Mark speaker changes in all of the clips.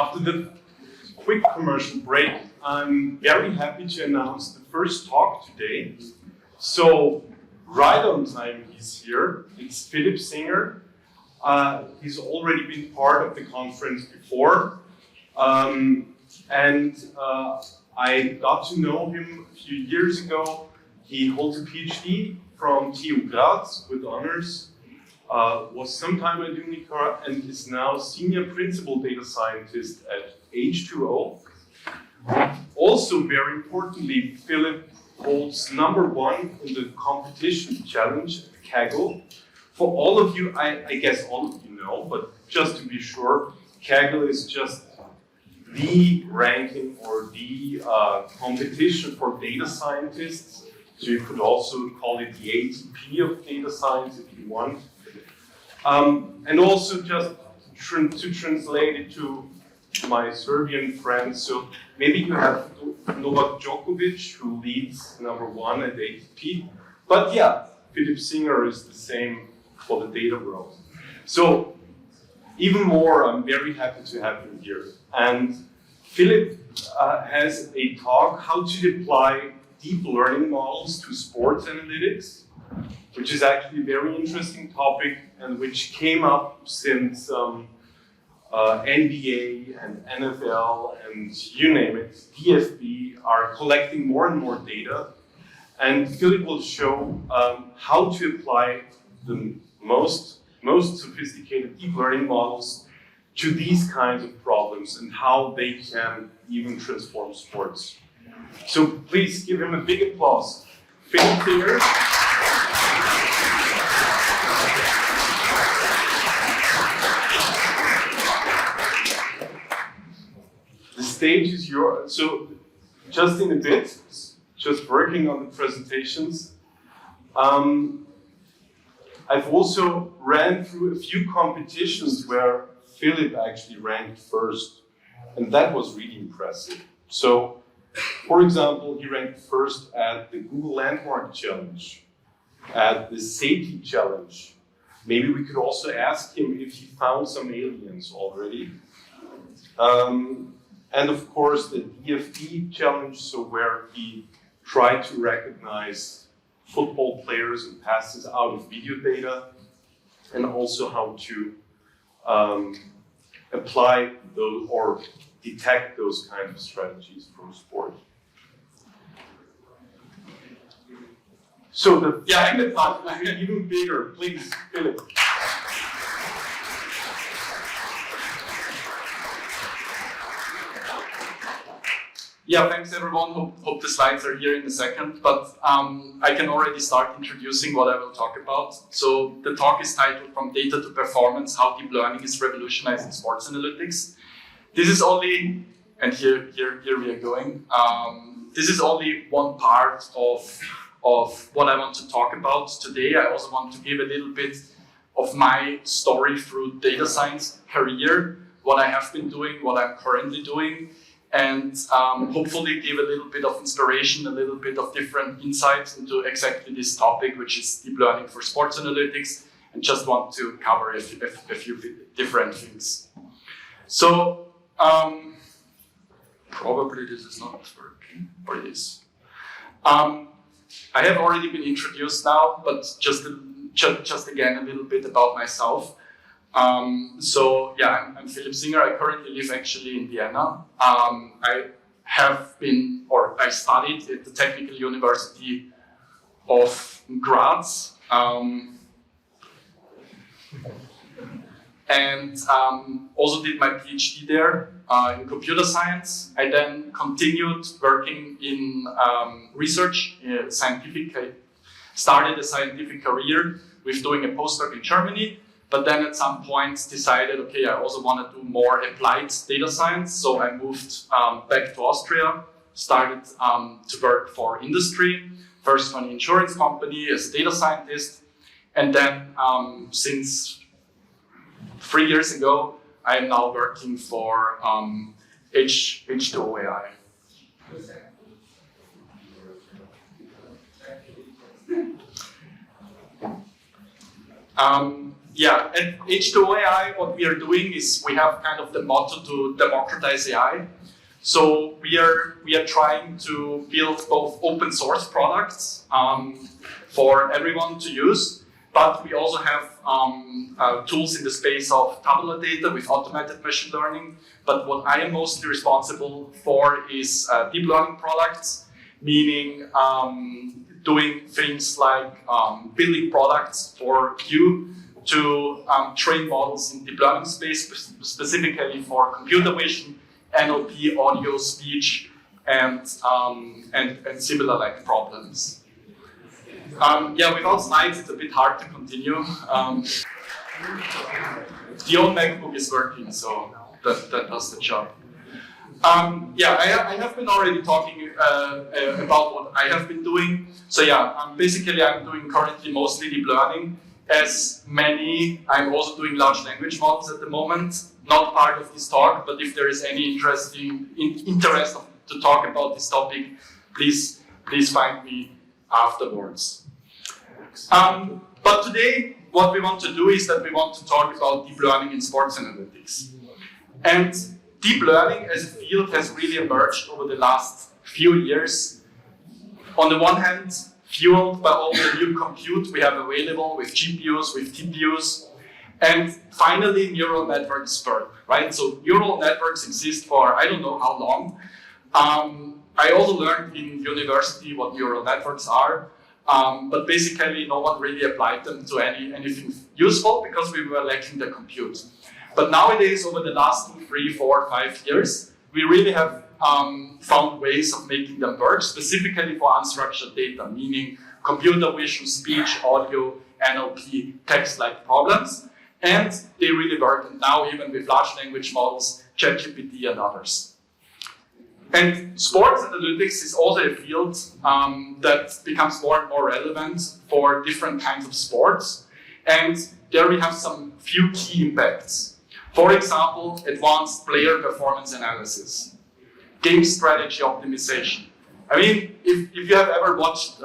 Speaker 1: After the quick commercial break, I'm very happy to announce the first talk today. So, right on time he's here. It's Philipp Singer. He's already been part of the conference before. I got to know him a few years ago. He holds a PhD from TU Graz with honors. Was sometime at Unica and is now senior principal data scientist at H2O. Also, very importantly, Philipp holds #1 in the competition challenge at Kaggle. For all of you, I guess all of you know, but just to be sure, Kaggle is just the ranking or the competition for data scientists. So you could also call it the ATP of data science if you want. And also just to translate it to my Serbian friends, so maybe you have Novak Djokovic, who leads #1 at ATP, but yeah, Philipp Singer is the same for the data world. So even more, I'm very happy to have you here. And Philipp has a talk, how to apply deep learning models to sports analytics, which is actually a very interesting topic and which came up since NBA and NFL and you name it, DFB are collecting more and more data. And Philipp will show how to apply the most sophisticated deep learning models to these kinds of problems and how they can even transform sports. So please give him a big applause. Philipp Singer. The stage is yours. So just in a bit, just working on the presentations. I've also ran through a few competitions where Philipp actually ranked first, and that was really impressive. So, for example, he ranked first at the Google Landmark Challenge, at the SETI Challenge. Maybe we could also ask him if he found some aliens already. And of course, the DFD Challenge, so where he tried to recognize football players and passes out of video data, and also how to apply those or detect those kinds of strategies from sport. So the second part is even bigger. Please, Philipp.
Speaker 2: Yeah, thanks everyone. Hope the slides are here in a second, but I can already start introducing what I will talk about. So the talk is titled From Data to Performance, How Deep Learning is Revolutionizing Sports Analytics. This is only, and here we are going, this is only one part of what I want to talk about today. I also want to give a little bit of my story through data science career, what I have been doing, what I'm currently doing, and hopefully give a little bit of inspiration, a little bit of different insights into exactly this topic, which is deep learning for sports analytics, and just want to cover a few different things. So, probably this is not working, or it is. I have already been introduced now, but just again a little bit about myself. So yeah, I'm Philipp Singer. I currently live actually in Vienna. I studied at the Technical University of Graz, and also did my PhD there in computer science. I then continued working in research, started a scientific career with doing a postdoc in Germany. But then at some point decided, okay, I also want to do more applied data science. So I moved back to Austria, started to work for industry, first for an insurance company as a data scientist. And then since 3 years ago, I am now working for H2O AI. Yeah, at H2O AI, what we are doing is we have kind of the motto to democratize AI. So we are trying to build both open source products for everyone to use, but we also have tools in the space of tabular data with automated machine learning. But what I am mostly responsible for is deep learning products, meaning doing things like building products for you to train models in deep learning space, specifically for computer vision, NLP, audio, speech, and similar like problems. Yeah, without slides, it's a bit hard to continue. The old MacBook is working, so that does the job. Yeah, I have been already talking about what I have been doing. So yeah, basically I'm doing currently mostly deep learning. As many, I'm also doing large language models at the moment. Not part of this talk, but if there is any interest to talk about this topic, please find me afterwards. But today, what we want to do is that we want to talk about deep learning in sports analytics. And deep learning as a field has really emerged over the last few years. On the one hand, fueled by all the new compute we have available with GPUs, with TPUs, and finally neural networks spurred, right? So neural networks exist for I don't know how long. I also learned in university what neural networks are, but basically no one really applied them to anything useful because we were lacking the compute. But nowadays, over the last 2, 3, 4, 5 years, we really have found ways of making them work, specifically for unstructured data, meaning computer vision, speech, audio, NLP, text-like problems. And they really work, and now even with large language models, ChatGPT and others. And sports analytics is also a field that becomes more and more relevant for different kinds of sports. And there we have some few key impacts. For example, advanced player performance analysis, game strategy optimization. I mean, if you have ever watched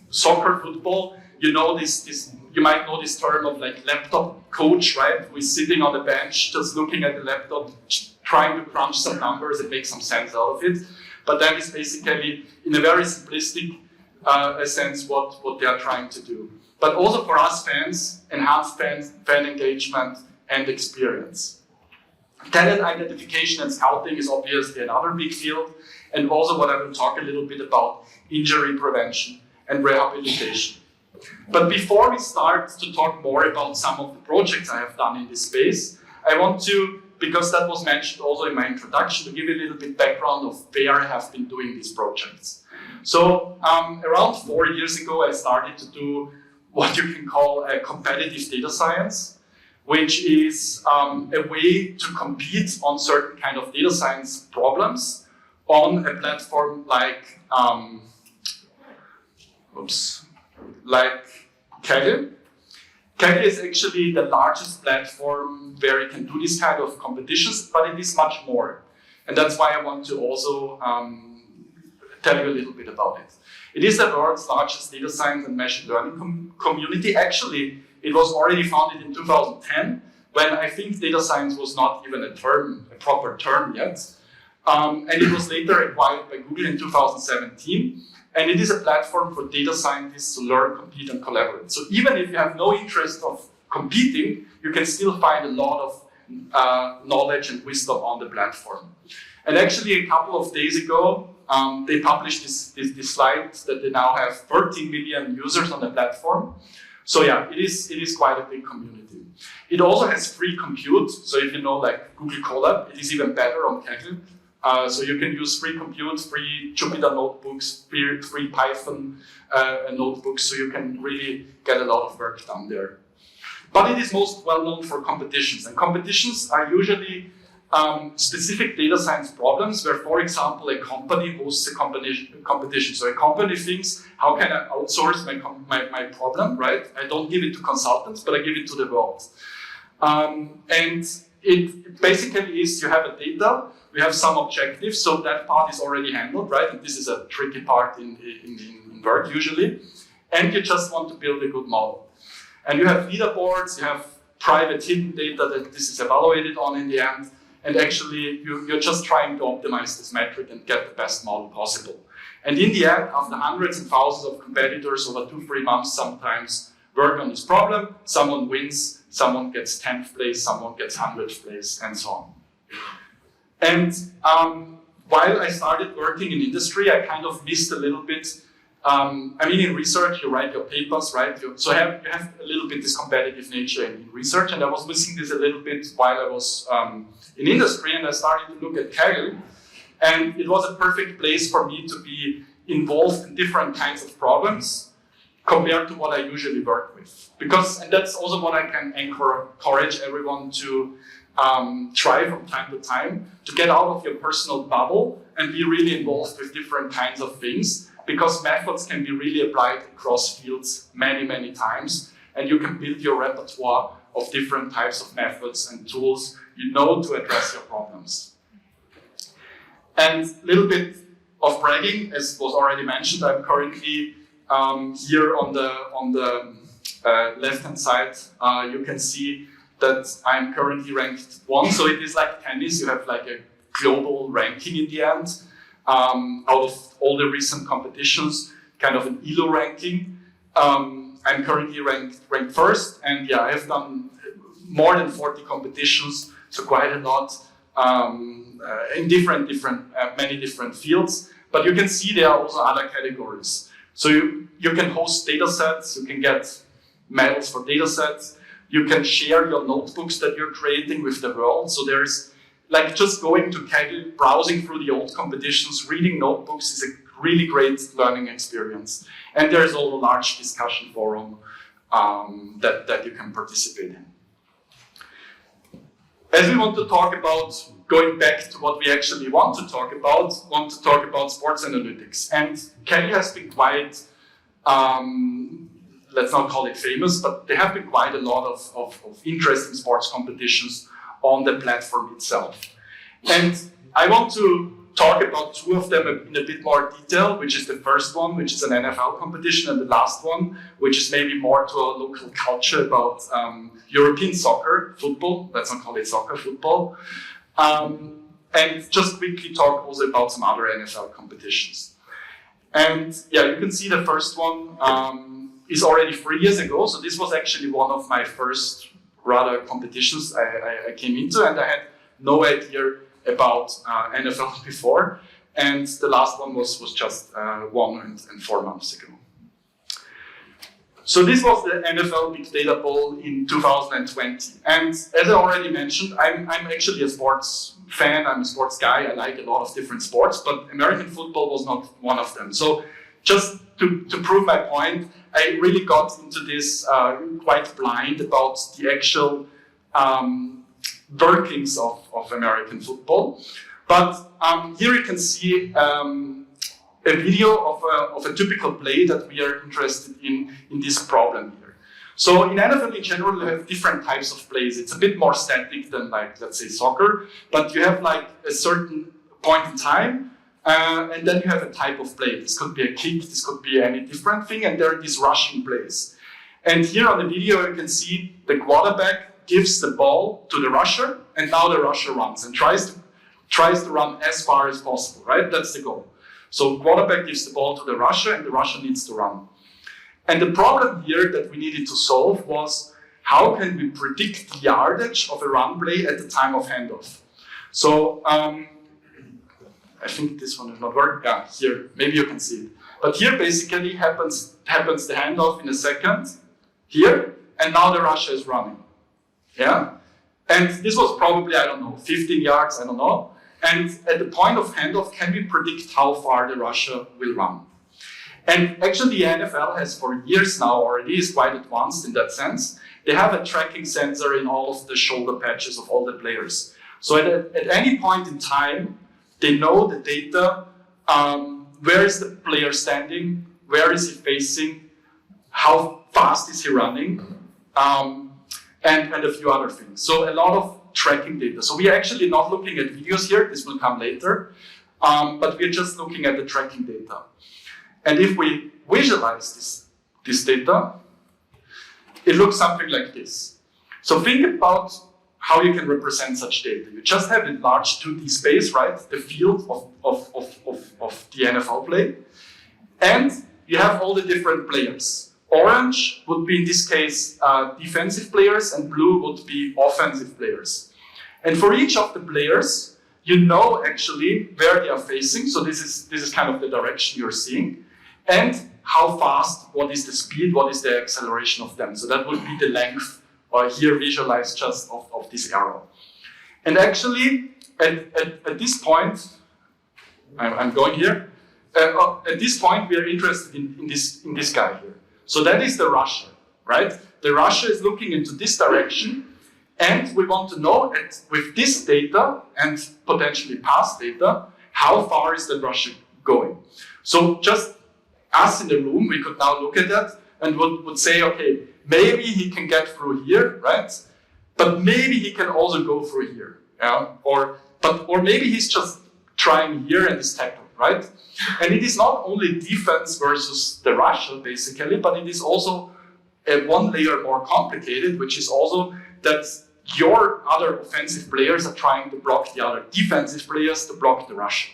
Speaker 2: soccer, football, you know you might know this term of like laptop coach, right? Who is sitting on the bench, just looking at the laptop, trying to crunch some numbers and make some sense out of it. But that is basically, in a very simplistic sense, what they are trying to do. But also for us fans, enhanced fan engagement and experience. Talent identification and scouting is obviously another big field, and also what I will talk a little bit about, injury prevention and rehabilitation. But before we start to talk more about some of the projects I have done in this space, I want to, because that was mentioned also in my introduction, to give you a little bit background of where I have been doing these projects. So around 4 years ago, I started to do what you can call a competitive data science, which is a way to compete on certain kind of data science problems on a platform like Kaggle. Kaggle is actually the largest platform where you can do this kind of competitions, but it is much more. And that's why I want to also tell you a little bit about it. It is the world's largest data science and machine learning community. Actually, it was already founded in 2010, when I think data science was not even a proper term yet. And it was later acquired by Google in 2017. And it is a platform for data scientists to learn, compete, and collaborate. So even if you have no interest of competing, you can still find a lot of knowledge and wisdom on the platform. And actually, a couple of days ago, they published this slide that they now have 13 million users on the platform. So yeah, it is quite a big community. It also has free compute. So if you know like Google Colab, it is even better on Kaggle. So you can use free compute, free Jupyter notebooks, free Python notebooks, so you can really get a lot of work done there. But it is most well known for competitions, and competitions are usually specific data science problems where, for example, a company hosts a competition. So a company thinks, how can I outsource my problem, right? I don't give it to consultants, but I give it to the world. And it basically is, you have a data, we have some objectives, so that part is already handled, right? And this is a tricky part in work usually. And you just want to build a good model. And you have leaderboards, you have private hidden data that this is evaluated on in the end. And actually, you're just trying to optimize this metric and get the best model possible. And in the end, after hundreds and thousands of competitors over 2-3 months sometimes work on this problem, someone wins, someone gets 10th place, someone gets 100th place, and so on. And while I started working in industry, I kind of missed a little bit. I mean, in research, you write your papers, right? So you have a little bit this competitive nature in research, and I was missing this a little bit while I was in industry, and I started to look at Kaggle, and it was a perfect place for me to be involved in different kinds of problems compared to what I usually work with. And that's also what I can encourage everyone to try from time to time, to get out of your personal bubble and be really involved with different kinds of things, because methods can be really applied across fields many, many times, and you can build your repertoire of different types of methods and tools to address your problems. And a little bit of bragging, as was already mentioned, I'm currently here on the left-hand side. You can see that I'm currently ranked 1, so it is like tennis, you have like a global ranking in the end. Out of all the recent competitions, kind of an ELO ranking. I'm currently ranked first, and yeah, I have done more than 40 competitions, so quite a lot in many different fields. But you can see there are also other categories. So you can host data sets, you can get medals for data sets, you can share your notebooks that you're creating with the world. So there's like just going to Kaggle, browsing through the old competitions, reading notebooks is a really great learning experience. And there's also a large discussion forum that you can participate in. As we want to talk about, going back to what we actually want to talk about sports analytics. And Kaggle has been quite, let's not call it famous, but there have been quite a lot of interesting sports competitions on the platform itself. And I want to talk about 2 of them in a bit more detail, which is the first one, which is an NFL competition, and the last one, which is maybe more to our local culture about European soccer, football, let's not call it soccer, football. And just quickly talk also about some other NFL competitions. And yeah, you can see the first one is already 3 years ago, so this was actually one of my first rather competitions I came into, and I had no idea about NFL before, and the last one was just 1 and 4 months ago. So this was the NFL Big Data Bowl in 2020, and as I already mentioned, I'm actually a sports fan, I'm a sports guy, I like a lot of different sports, but American football was not one of them. So just to prove my point, I really got into this quite blind about the actual workings of American football. But here you can see a video of a typical play that we are interested in this problem here. So in NFL in general, you have different types of plays. It's a bit more static than like, let's say, soccer, but you have like a certain point in time, and then you have a type of play. This could be a kick, this could be any different thing, and there are these rushing plays. And here on the video, you can see the quarterback gives the ball to the rusher, and now the rusher runs and tries to run as far as possible, right? That's the goal. So quarterback gives the ball to the rusher, and the rusher needs to run. And the problem here that we needed to solve was, how can we predict the yardage of a run play at the time of handoff? So I think this one is not working. Yeah, here, maybe you can see it. But here basically happens the handoff in a second, here, and now the rusher is running. Yeah? And this was probably, I don't know, 15 yards, I don't know. And at the point of handoff, can we predict how far the rusher will run? And actually the NFL has for years now already, is quite advanced in that sense. They have a tracking sensor in all of the shoulder patches of all the players. So at any point in time, they know the data, where is the player standing, where is he facing, how fast is he running, and a few other things. So a lot of tracking data. So we are actually not looking at videos here, this will come later, but we're just looking at the tracking data. And if we visualize this data, it looks something like this. So think about how you can represent such data. You just have a large 2D space, right? The field of the NFL play. And you have all the different players. Orange would be, in this case, defensive players, and blue would be offensive players. And for each of the players, you know actually where they are facing. So this is kind of the direction you're seeing. And how fast, what is the speed, what is the acceleration of them. So that would be the length, or here visualized just of this arrow. And actually, at this point, I'm going here. At this point, we are interested in this guy here. So that is the rusher, right? The rusher is looking into this direction, and we want to know with this data and potentially past data, how far is the rusher going? So just us in the room, we could now look at that and would say, okay, maybe he can get through here, right? But maybe he can also go through here, yeah? Or maybe he's just trying here and is tackled, right? And it is not only defense versus the rusher, basically, but it is also one layer more complicated, which is also that your other offensive players are trying to block the other defensive players to block the rusher.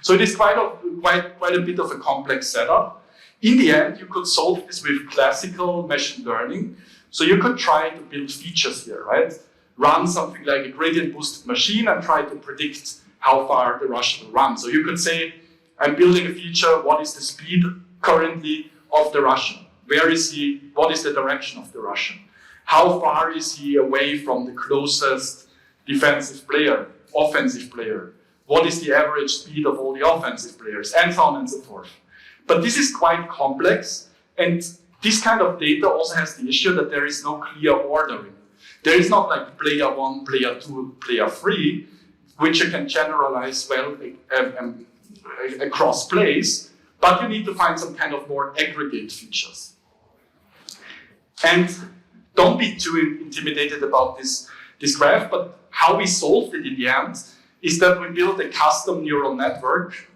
Speaker 2: So it is quite a bit of a complex setup. In the end, you could solve this with classical machine learning. So you could try to build features here, right? Run something like a gradient boosted machine and try to predict how far the rusher will run. So you could say, I'm building a feature, what is the speed currently of the Russian? Where is he? What is the direction of the Russian? How far is he away from the closest defensive player, offensive player? What is the average speed of all the offensive players? And so on and so forth. But this is quite complex, and this kind of data also has the issue that there is no clear ordering. There is not like player 1, player 2, player 3, which you can generalize well across plays, but you need to find some kind of more aggregate features. And don't be too intimidated about this graph, but how we solved it in the end is that we built a custom neural network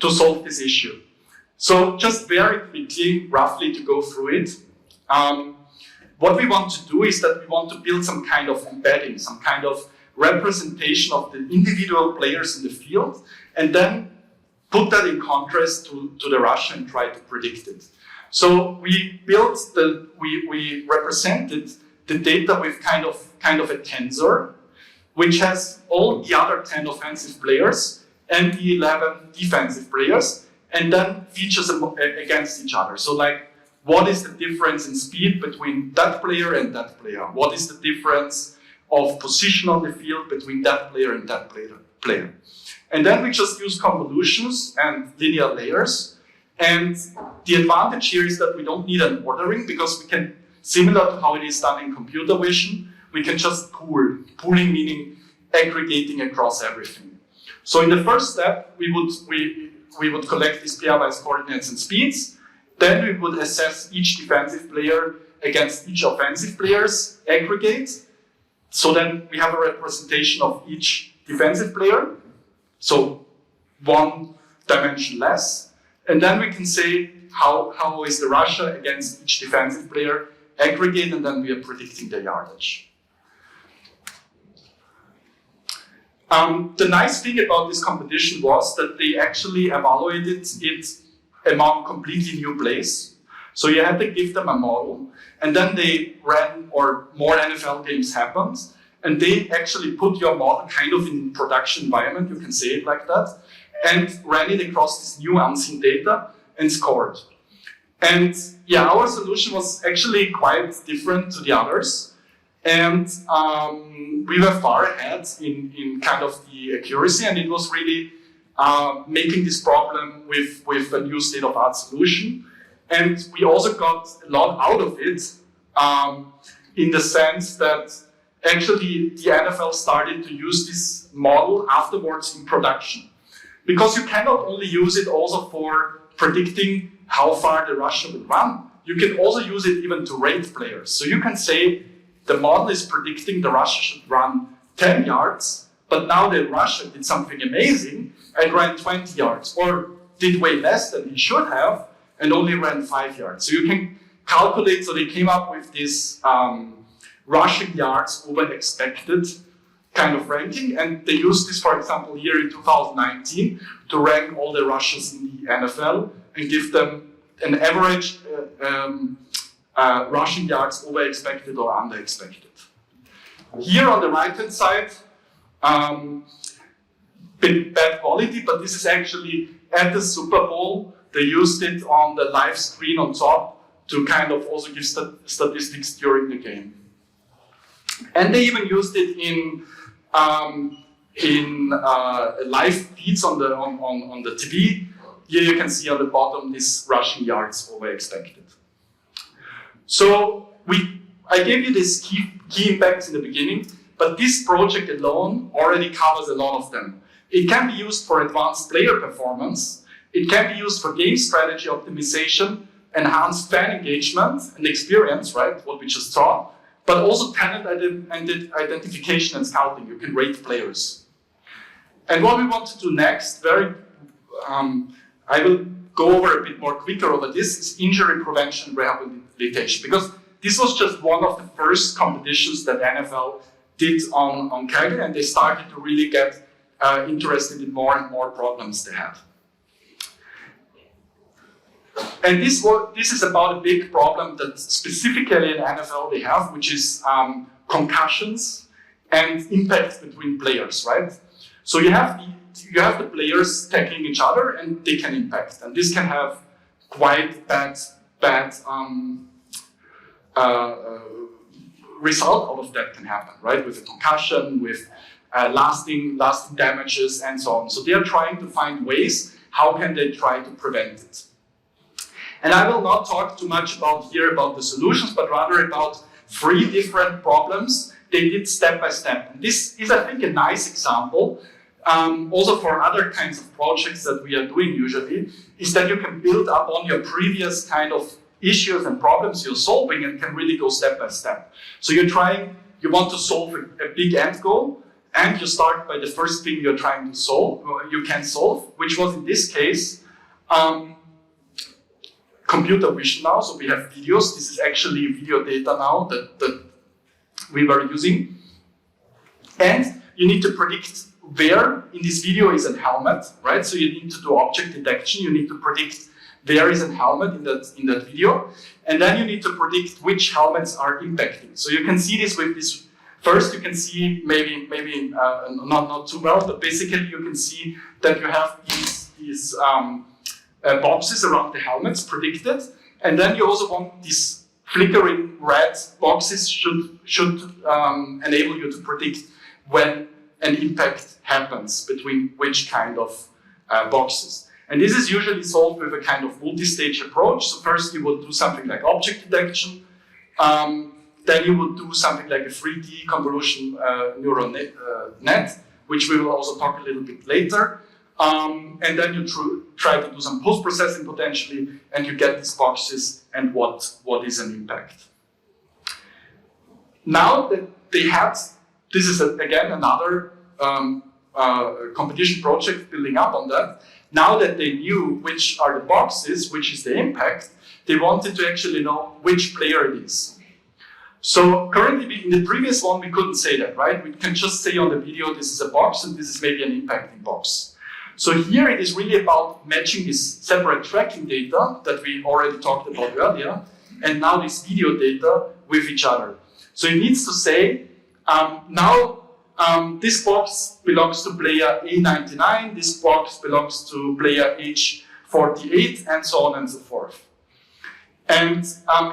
Speaker 2: to solve this issue. So just very quickly, roughly to go through it, what we want to do is that we want to build some kind of embedding, some kind of representation of the individual players in the field, and then put that in contrast to the Russia and try to predict it. So we represented the data with kind of a tensor, which has all the other 10 offensive players and the 11 defensive players, and then features against each other. So like, what is the difference in speed between that player and that player? What is the difference of position on the field between that player and that player? And then we just use convolutions and linear layers. And the advantage here is that we don't need an ordering, because we can, similar to how it is done in computer vision, we can just pool. Pooling meaning aggregating across everything. So in the first step, we would collect these pairwise coordinates and speeds. Then we would assess each defensive player against each offensive player's aggregate. So then we have a representation of each defensive player. So one dimension less. And then we can say how is the Russia against each defensive player aggregate, and then we are predicting the yardage. The nice thing about this competition was that they actually evaluated it among completely new plays. So you had to give them a model, and then they ran, or more NFL games happened, and they actually put your model kind of in production environment, you can say it like that, and ran it across this new unseen data and scored. And yeah, our solution was actually quite different to the others. And we were far ahead in kind of the accuracy, and it was really making this problem with a new state-of-art solution. And we also got a lot out of it in the sense that actually the NFL started to use this model afterwards in production. Because you cannot only use it also for predicting how far the rusher will run, you can also use it even to rate players. So you can say the model is predicting the rusher should run 10 yards, but now the rusher did something amazing and ran 20 yards, or did way less than he should have and only ran 5 yards. So you can calculate, so they came up with this rushing yards over expected kind of ranking, and they used this, for example, here in 2019 to rank all the rushers in the NFL and give them an average rushing yards over expected or under expected. Here on the right hand side, bit bad quality, but this is actually at the Super Bowl. They used it on the live screen on top to kind of also give statistics during the game. And they even used it in live feeds on the TV. Here you can see on the bottom this rushing yards over expected. So I gave you this key impacts in the beginning, but this project alone already covers a lot of them. It can be used for advanced player performance. It can be used for game strategy optimization, enhanced fan engagement and experience, right? What we just saw. But also talent identification and scouting. You can rate players. And what we want to do next, I will go over a bit more quicker over this, is injury prevention and rehabilitation. Because this was just one of the first competitions that NFL did on Kaggle, and they started to really get interested in more and more problems they had. And this is about a big problem that specifically in NFL they have, which is concussions and impacts between players, right? So you have the players tackling each other and they can impact, and this can have quite bad result out of that can happen, right? With a concussion, with lasting damages and so on. So they are trying to find ways, how can they try to prevent it? And I will not talk too much about the solutions, but rather about 3 different problems they did step by step. And this is, I think, a nice example, also for other kinds of projects that we are doing usually, is that you can build up on your previous kind of issues and problems you're solving and can really go step by step. So you want to solve a big end goal, and you start by the first thing you're trying to solve, you can solve, which was in this case, computer vision now, so we have videos. This is actually video data now that we were using. And you need to predict where in this video is a helmet, right? So you need to do object detection. You need to predict where is a helmet in that video. And then you need to predict which helmets are impacting. So you can see this with this. First, you can see maybe not too well, but basically you can see that you have these boxes around the helmets predicted, and then you also want these flickering red boxes should enable you to predict when an impact happens between which kind of boxes. And this is usually solved with a kind of multi-stage approach. So first you will do something like object detection, then you will do something like a 3D convolution neural net, which we will also talk a little bit later. And then you try to do some post-processing potentially, and you get these boxes and what is an impact. Now that they had, this is again another competition project building up on that. Now that they knew which are the boxes, which is the impact, they wanted to actually know which player it is. So currently in the previous one we couldn't say that, right? We can just say on the video this is a box and this is maybe an impacting box. So here it is really about matching this separate tracking data that we already talked about earlier, and now this video data with each other. So it needs to say, this box belongs to player A99, this box belongs to player H48, and so on and so forth. And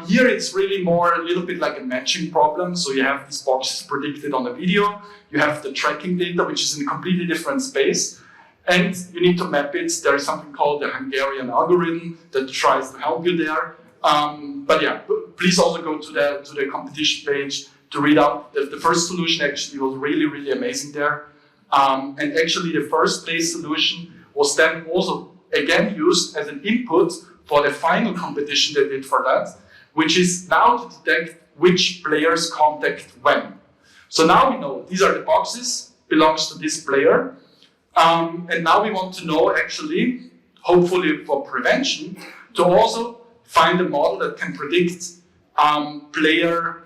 Speaker 2: here it's really more a little bit like a matching problem. So you have these boxes predicted on the video, you have the tracking data, which is in a completely different space. And you need to map it. There is something called the Hungarian algorithm that tries to help you there. But yeah, please also go to the competition page to read up. The first solution actually was really, really amazing there. And actually the first place solution was then also again used as an input for the final competition they did for that, which is now to detect which players contact when. So now we know these are the boxes, belongs to this player. And now we want to know actually, hopefully for prevention, to also find a model that can predict player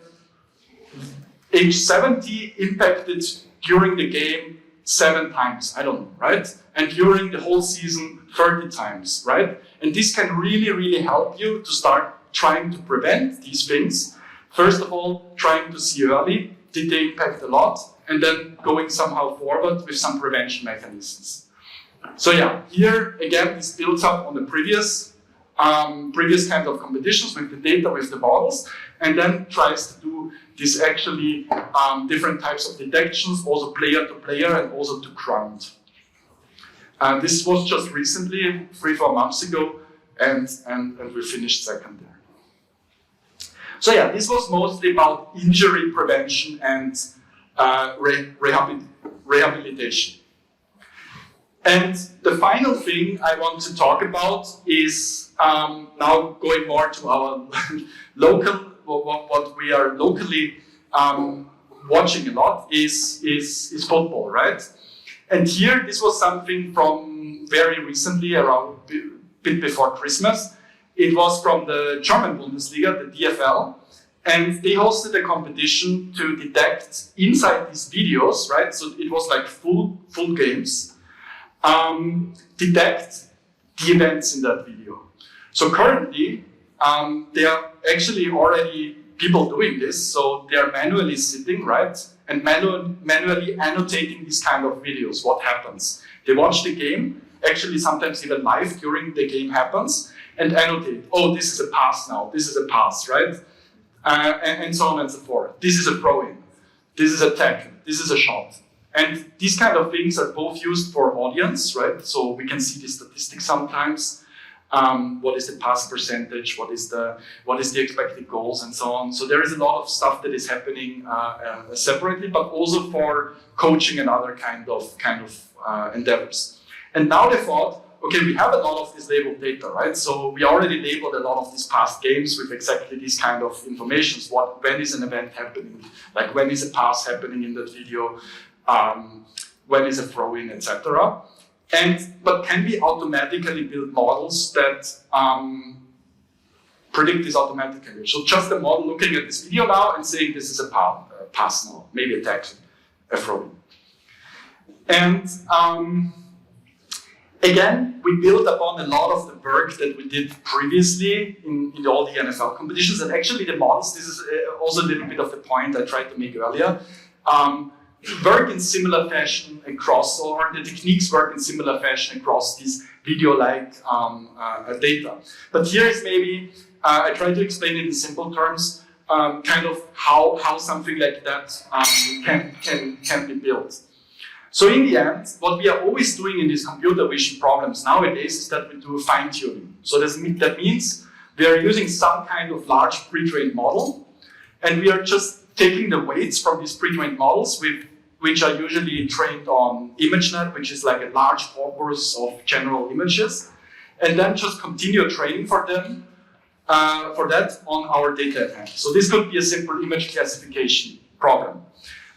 Speaker 2: age 70 impacted during the game 7 times, I don't know, right? And during the whole season 30 times, right? And this can really, really help you to start trying to prevent these things. First of all, trying to see early, did they impact a lot? And then going somehow forward with some prevention mechanisms. So yeah, here again, this builds up on the previous kinds of competitions with the data, with the models, and then tries to do this actually different types of detections, also player to player and also to ground. This was just recently, 3-4 months ago, and we finished second there. So yeah, this was mostly about injury prevention and rehabilitation. And the final thing I want to talk about is now going more to our local, what we are locally watching a lot is football, right? And here, this was something from very recently, around a bit before Christmas. It was from the German Bundesliga, the DFL, and they hosted a competition to detect inside these videos, right? So it was like full games. Detect the events in that video. So currently, there are actually already people doing this. So they are manually sitting, right? And manually annotating these kind of videos, what happens. They watch the game, actually sometimes even live during the game happens, and annotate, oh, this is a pass now, this is a pass, right? And so on and so forth. This is a throw-in, this is a tackle, this is a shot. And these kind of things are both used for audience, right? So we can see the statistics sometimes. What is the pass percentage? What is the expected goals and so on? So there is a lot of stuff that is happening separately, but also for coaching and other kind of endeavors. And now they thought, okay, we have a lot of this labeled data, right? So we already labeled a lot of these past games with exactly these kind of informations. When is an event happening? Like when is a pass happening in that video? When is a throw-in, etc. But can we automatically build models that predict this automatically? So just a model looking at this video now and saying this is a pass now, maybe a tackle, a throw-in. And again, we build upon a lot of the work that we did previously in all the NFL competitions. And actually the models, this is also a little bit of the point I tried to make earlier, work in similar fashion across, or the techniques work in similar fashion across these video-like data. But here is maybe, I try to explain it in simple terms, kind of how something like that can be built. So in the end, what we are always doing in these computer vision problems nowadays is that we do fine-tuning. So that means we are using some kind of large pre-trained model, and we are just taking the weights from these pre-trained models, which are usually trained on ImageNet, which is like a large corpus of general images, and then just continue training for that on our data at hand. So this could be a simple image classification problem.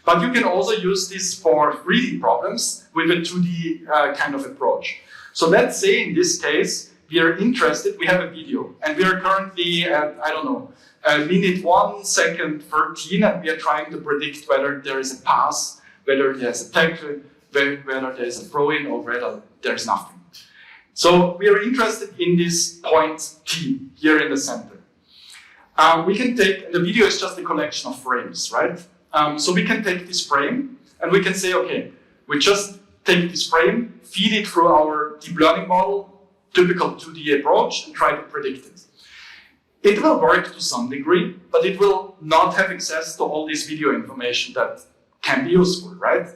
Speaker 2: But you can also use this for 3D problems with a 2D kind of approach. So let's say in this case, we are interested, we have a video, and we are currently at, I don't know, minute 1 second 13, and we are trying to predict whether there is a pass, whether there's a tackle, whether there is a throw-in, or whether there's nothing. So we are interested in this point T here in the center. We can take, the video is just a collection of frames, right? So we can take this frame and we can say, okay, we just take this frame, feed it through our deep learning model, typical 2D approach, and try to predict it. It will work to some degree, but it will not have access to all this video information that can be useful, right?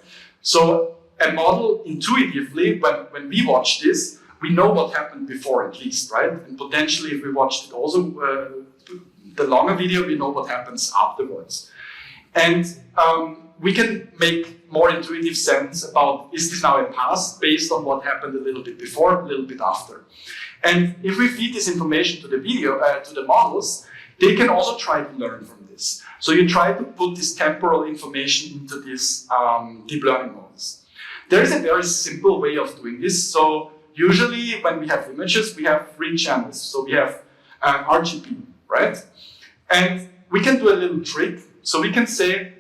Speaker 2: So a model intuitively, when we watch this, we know what happened before at least, right? And potentially if we watched it also, the longer video, we know what happens afterwards. And we can make more intuitive sense about, is this now a pass based on what happened a little bit before, a little bit after. And if we feed this information to the video, to the models, they can also try to learn from this. So you try to put this temporal information into these deep learning models. There is a very simple way of doing this. So usually when we have images, we have 3 channels. So we have RGB, right? And we can do a little trick. So we can say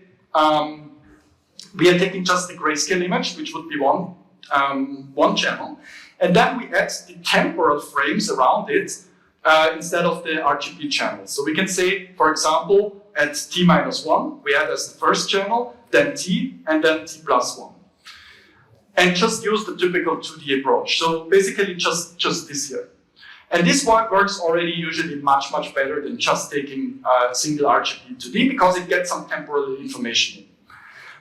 Speaker 2: we are taking just the grayscale image, which would be one channel, and then we add the temporal frames around it instead of the RGB channels. So we can say, for example, at t-1, we add as the first channel, then t, and then t+1. And just use the typical 2D approach. So basically just this here. And this one works already usually much better than just taking a single RGB 2D because it gets some temporal information in.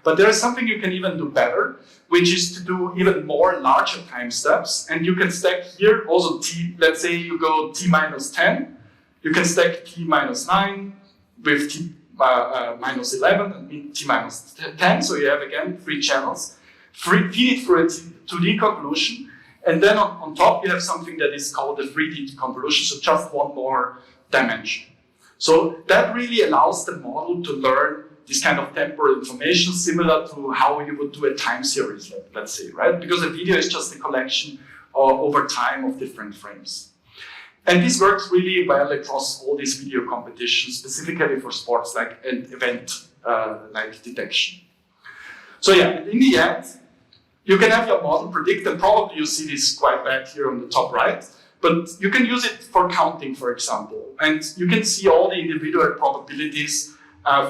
Speaker 2: But there is something you can even do better, which is to do even more larger time steps. And you can stack here also t, let's say you go t-10, you can stack t-9 with t-11 and t-10. So you have again 3 channels. Feed it through a 2D convolution. And then on top you have something that is called a 3D convolution, so just one more dimension. So that really allows the model to learn this kind of temporal information, similar to how you would do a time series, let's say, right? Because a video is just a collection over time of different frames. And this works really well across all these video competitions, specifically for sports like an event like detection. So yeah, in the end, you can have your model predict, and probably you see this quite bad here on the top right, but you can use it for counting, for example. And you can see all the individual probabilities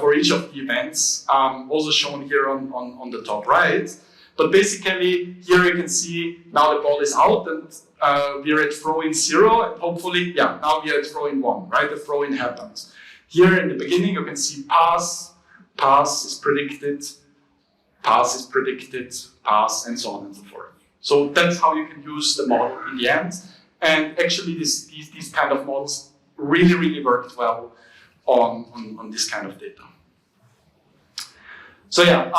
Speaker 2: for each of the events, also shown here on the top right. But basically, here you can see now the ball is out and we're at throw-in 0, and hopefully, yeah, now we're at throw-in 1, right? The throw-in happens. Here in the beginning, you can see pass is predicted, pass is predicted, pass, and so on and so forth. So that's how you can use the model in the end. And actually, these kind of models really worked well on this kind of data. So yeah,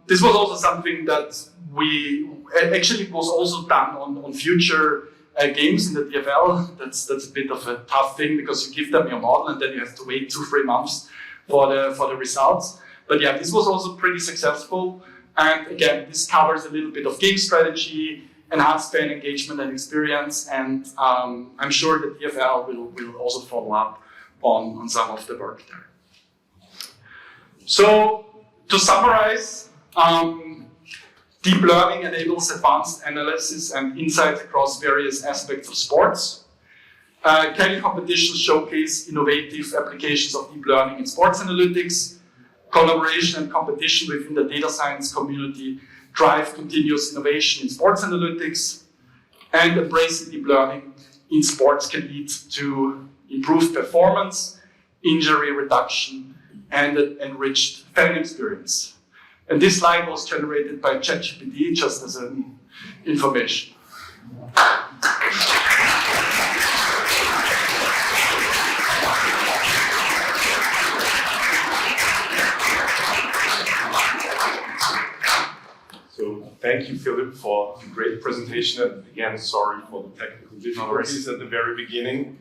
Speaker 2: this was also something that it was also done on future games in the DFL. That's a bit of a tough thing because you give them your model and then you have to wait 2-3 months for the results. But yeah, this was also pretty successful. And again, this covers a little bit of game strategy, enhanced fan engagement and experience. And I'm sure the DFL will also follow up on some of the work there. So to summarize, deep learning enables advanced analysis and insights across various aspects of sports. Kaggle competitions showcase innovative applications of deep learning in sports analytics. Collaboration and competition within the data science community drive continuous innovation in sports analytics. And embracing deep learning in sports can lead to improved performance, injury reduction, and an enriched fan experience. And this slide was generated by ChatGPT just as an information.
Speaker 1: So thank you, Philipp, for a great presentation. And again, sorry for the technical difficulties at the very beginning.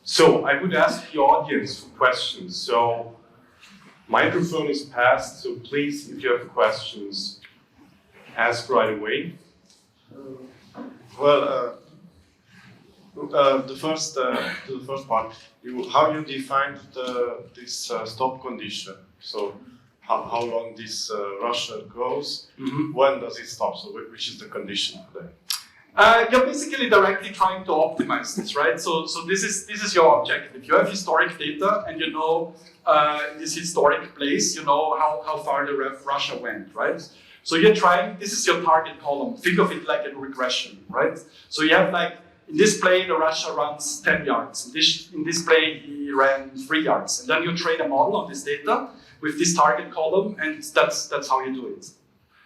Speaker 1: So I would ask the audience for questions. So microphone is passed, so please, if you have questions, ask right away.
Speaker 3: The first part, how you defined this stop condition. So how long this rusher goes, when does it stop? So which is the condition for that?
Speaker 2: You're basically directly trying to optimize this, right? So this is your objective. You have historic data, and you know this historic place, you know how far the rusher went, right? So you're trying. This is your target column. Think of it like a regression, right? So you have like in this play the rusher runs 10 yards. In this play he ran 3 yards, and then you train a model on this data with this target column, and that's how you do it.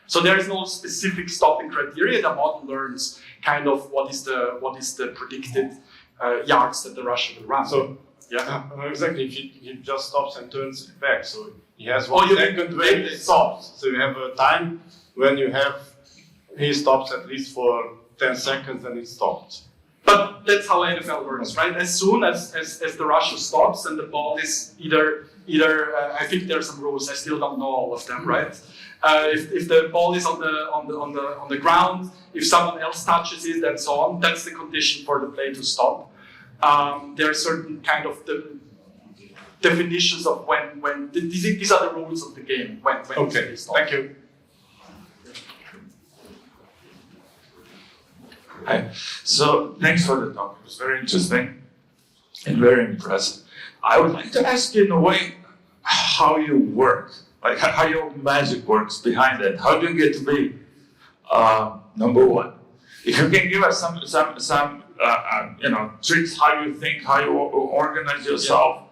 Speaker 2: So there is no specific stopping criteria. The model learns kind of what is the predicted yards that the rusher will run.
Speaker 3: So yeah, exactly. If he just stops and turns it back, so he has 1 second when it stops. So you have a time when he stops at least for 10 seconds and it stopped.
Speaker 2: But that's how NFL works, right? As soon as the rusher stops and the ball is either I think there are some rules. I still don't know all of them, right? If the ball is on the ground, if someone else touches it, and so on, that's the condition for the play to stop. there are certain kind of definitions of when these are the rules of the game. When
Speaker 3: Okay, thank you.
Speaker 4: Hi. So thanks for the talk. It was very interesting and very impressive. I would like to ask you in a way how you work, like how your magic works behind it. How do you get to be number one? If you can give us some tricks, how you think, how you organize yourself.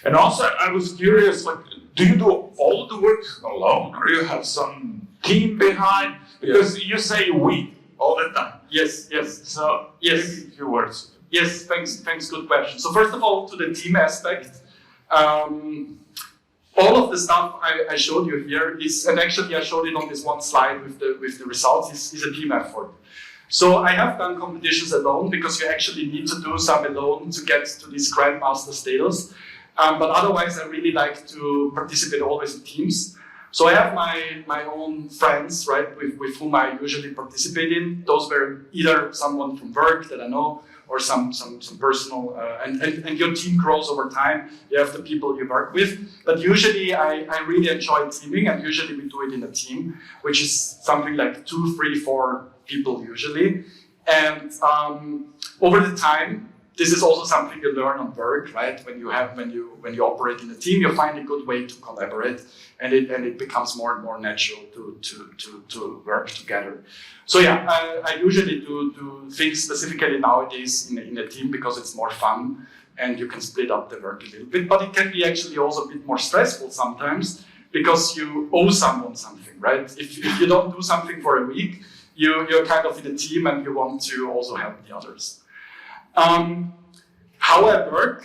Speaker 4: And also, I was curious, like, do you do all of the work alone, or you have some team behind? Because you say we all the time.
Speaker 2: Yes.
Speaker 4: So,
Speaker 2: Yes.
Speaker 4: maybe a few words.
Speaker 2: Yes, thanks, good question. So first of all, to the team aspect, all of the stuff I showed you here is, and actually I showed it on this one slide with the results, is a team effort. So I have done competitions alone because you actually need to do some alone to get to this grandmaster status. But otherwise, I really like to participate always in teams. So I have my own friends, right, with whom I usually participate in. Those were either someone from work that I know, or some personal, and your team grows over time. You have the people you work with. But usually I really enjoy teaming, and usually we do it in a team, which is something like 2, 3, 4 people usually. And over the time, this is also something you learn on work, right? When you operate in a team, you find a good way to collaborate, and it becomes more and more natural to work together. So yeah, I usually do things specifically nowadays in a team because it's more fun, and you can split up the work a little bit. But it can be actually also a bit more stressful sometimes because you owe someone something, right? If you don't do something for a week, you're kind of in a team and you want to also help the others. However,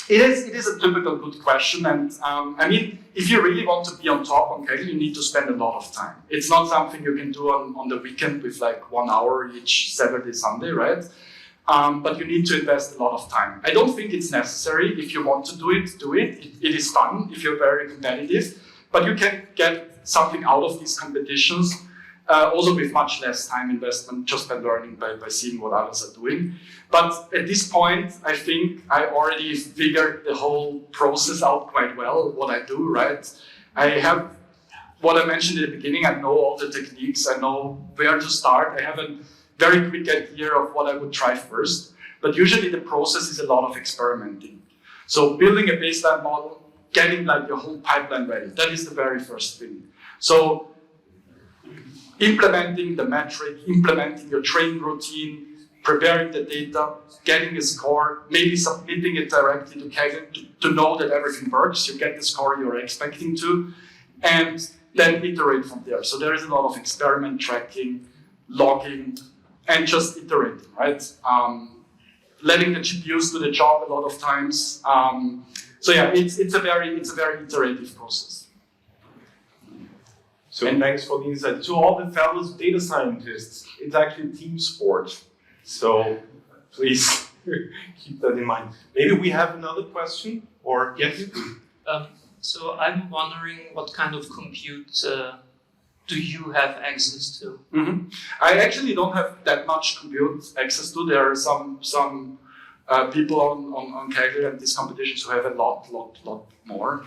Speaker 2: it is a typical good question, and I mean, if you really want to be on top on Kaggle, you need to spend a lot of time. It's not something you can do on the weekend with like 1 hour each Saturday, Sunday, right? But you need to invest a lot of time. I don't think it's necessary. If you want to do it, do it. It is fun if you're very competitive, but you can get something out of these competitions. Also with much less time investment, just by learning, by seeing what others are doing. But at this point, I think I already figured the whole process out quite well, what I do, right? I have what I mentioned at the beginning, I know all the techniques, I know where to start. I have a very quick idea of what I would try first. But usually the process is a lot of experimenting. So building a baseline model, getting like your whole pipeline ready, that is the very first thing. So implementing the metric, implementing your training routine, preparing the data, getting a score, maybe submitting it directly to Kaggle to know that everything works. You get the score you're expecting to, and then iterate from there. So there is a lot of experiment tracking, logging, and just iterating, right? Letting the GPUs do the job a lot of times. So yeah, it's a very iterative process.
Speaker 1: So thanks for the insight. To all the fellow data scientists, it's actually a team sport. So please keep that in mind. Maybe we have another question, or yes?
Speaker 5: So I'm wondering what kind of compute do you have access to?
Speaker 2: Mm-hmm. I actually don't have that much compute access to. There are some people on Kaggle and these competitions who have a lot more.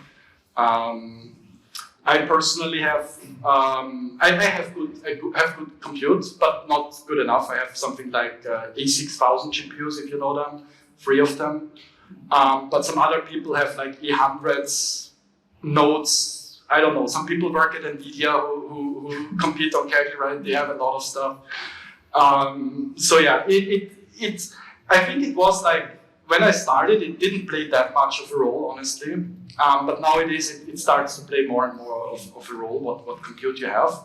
Speaker 2: I personally have I have good compute, but not good enough. I have something like A6000 GPUs, if you know them, 3 of them. But some other people have like E100s, nodes. I don't know. Some people work at NVIDIA who compete on Kaggle, right? They have a lot of stuff. So yeah, I think it was like when I started, it didn't play that much of a role, honestly. But nowadays it starts to play more and more of a role, what compute you have.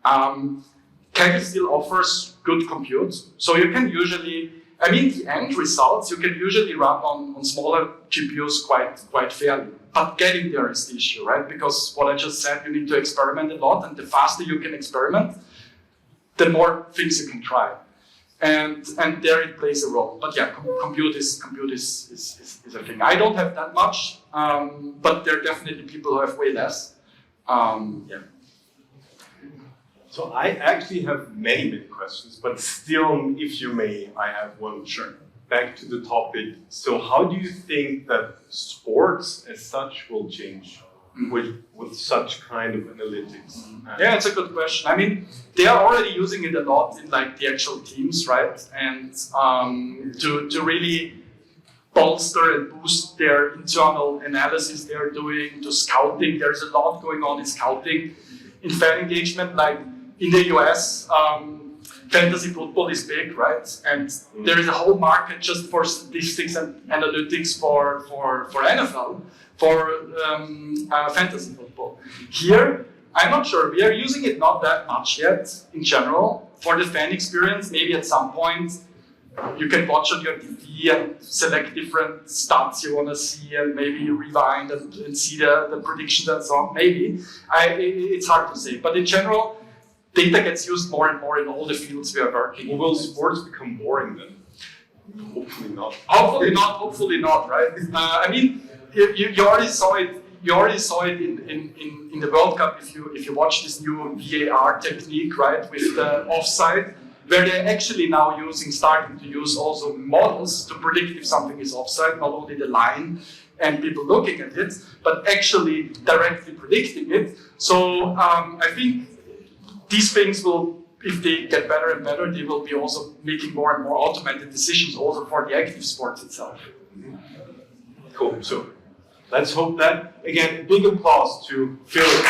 Speaker 2: Kaggle still offers good compute. So you can usually, I mean, the end results you can usually run on smaller GPUs quite fairly. But getting there is the issue, right? Because what I just said, you need to experiment a lot, and the faster you can experiment, the more things you can try. And there it plays a role. But yeah, compute is a thing. I don't have that much, but there are definitely people who have way less. Yeah.
Speaker 1: So I actually have many questions, but still, if you may, I have one.
Speaker 2: Sure.
Speaker 1: back to the topic. So how do you think that sports as such will change with such kind of analytics?
Speaker 2: Yeah, it's a good question. I mean, they are already using it a lot in like the actual teams, right? And to really bolster and boost their internal analysis they're doing, to scouting. There's a lot going on in scouting, in fan engagement. Like in the US, fantasy football is big, right? And there is a whole market just for statistics and analytics for NFL, for fantasy football. Here, I'm not sure. We are using it not that much yet in general. For the fan experience, maybe at some point you can watch on your TV and select different stats you want to see and maybe rewind and see the predictions and so on. Maybe. It's hard to say. But in general, data gets used more and more in all the fields we are working in.
Speaker 1: Will sports become boring then? Hopefully not.
Speaker 2: Hopefully not, right? I mean, you already saw it. You already saw it in the World Cup if you watch this new VAR technique, right, with the offside, where they're actually now starting to use also models to predict if something is offside, not only the line and people looking at it, but actually directly predicting it. So I think these things will, if they get better and better, they will be also making more and more automated decisions also for the active sports itself.
Speaker 1: Cool. So let's hope that, again, big applause to Philipp.